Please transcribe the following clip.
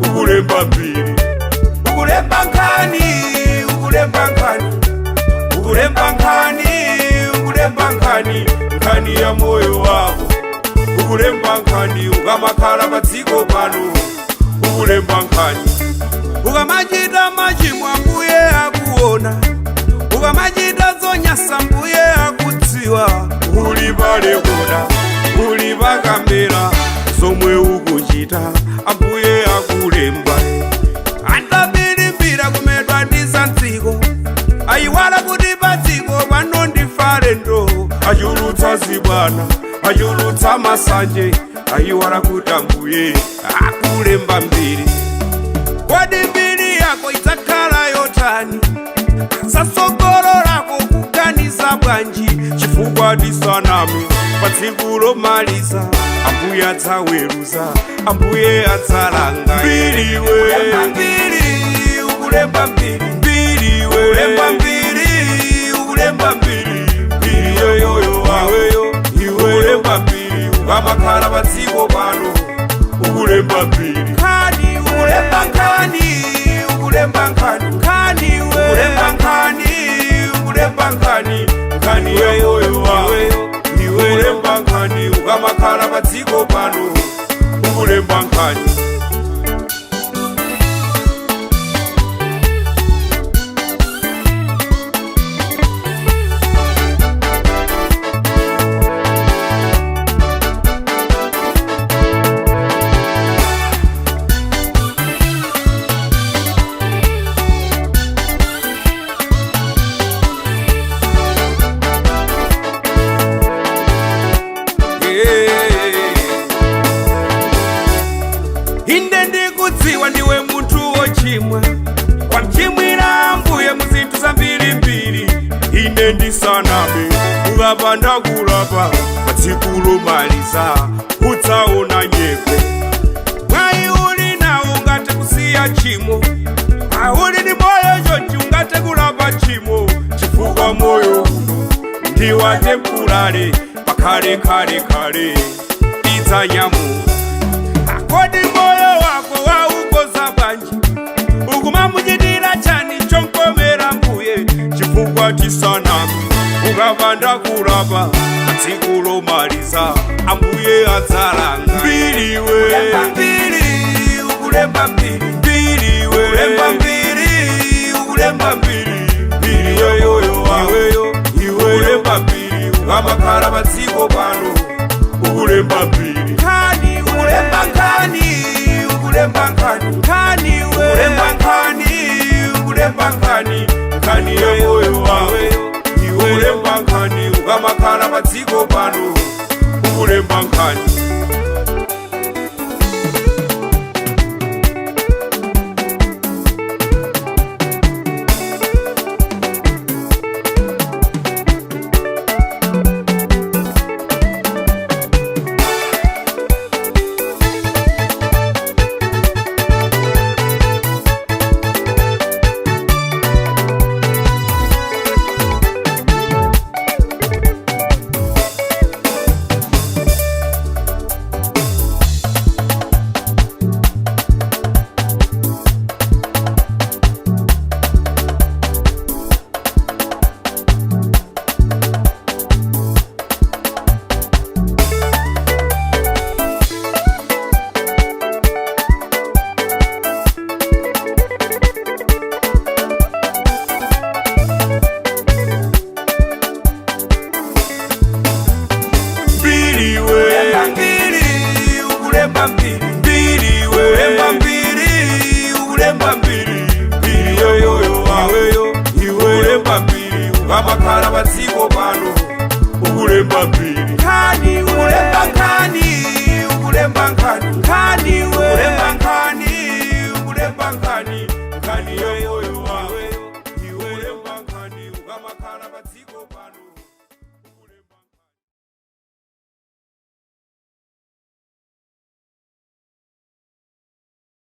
ukulemba mbiri, ukulemba nkhani, ukulemba nkhani, ukulemba nkhani, ukulemba nkhani, nkhani ya moyo wako, ukulemba nkhani, ukamakhala padziko pano, ukulemba nkhani, ukamachita machimo Ambuye akuona, ukamachita zonyasa Ambuye akudziwa, uli palekona, uli pakambera, zomwe ukuchita Ambuye akulemba. Andapirimbira kumedwa ndi dziko, ayiwala kuti padziko pano ndifale ndo, achulutsa zibwana, achulutsa masanje, ayiwala kuti Ambuye akulemba mbiri. Kodi mbiri yako idzakhala yotani? Sasogolo lako kuganiza bwanji, chifukwa tisanami pa tsiku lomaliza, Ambuye adzaweruza, Ambuye adzalanga. Mbiri we, mbiri, ukulemba mbiri, mbiri we, ukulemba mbiri, ukulemba mbiri, mbiri yoyoyo waweyo, iwe ulemba mbiri, ukamakhala padziko pano, ukulemba mbiri. Nkhani, ukulemba nkhani, ukulemba nkhani, nkhani we, ukulemba nkhani, ukulemba nkhani, nkhani yoyoyo waweyo, iwe ulemba nkhani, ukamakhala padziko pano, ukulemba nkhani. Inde ndikudziwa ndiwe munthu wochimwa, wamchimwira Ambuye muzinthu zambirimbiri. Ine ndisaname ukapanda kulapa, pa tsiku lomaliza udzaona nyengo. Mwayi uli nawo ungathe kusiya tchimo, uli ndi moyo chonchi ungathe kulapa tchimo, chifukwa moyo uno ndi wa temporary, pakhale khale idzanyamuka. Kodi moyo wako waukoza bwanji, ukumamuchitira chani chonkomera Ambuye, chifukwa tisanami ukapanda kulapa, pa tsiku lomaliza Ambuye adzalanga. Mbiri we, mbiri, ukulemba mbiri, mbiri we, ukulemba mbiri, ukulemba mbiri, mbiri yoyoyo waweyo, iwe ulemba mbiri, ukamakhala padziko pano, ukulemba mbiri. Nkhani, ukulemba nkhani, ukulemba nkhani, nkhani we, ukulemba nkhani, ukulemba nkhani, nkhani ya moyo waweyo, iwe ulemba nkhani, ukamakhala padziko pano, ukulemba nkhani. Ukulemba mbiri, mbiri we, ukulemba mbiri, ukulemba mbiri, mbiri yoyoyo waweyo, iwe ulemba mbiri, ukamakhala padziko pano, ukulemba mbiri. Nkhani, ukulemba nkhani, ukulemba nkhani, nkhani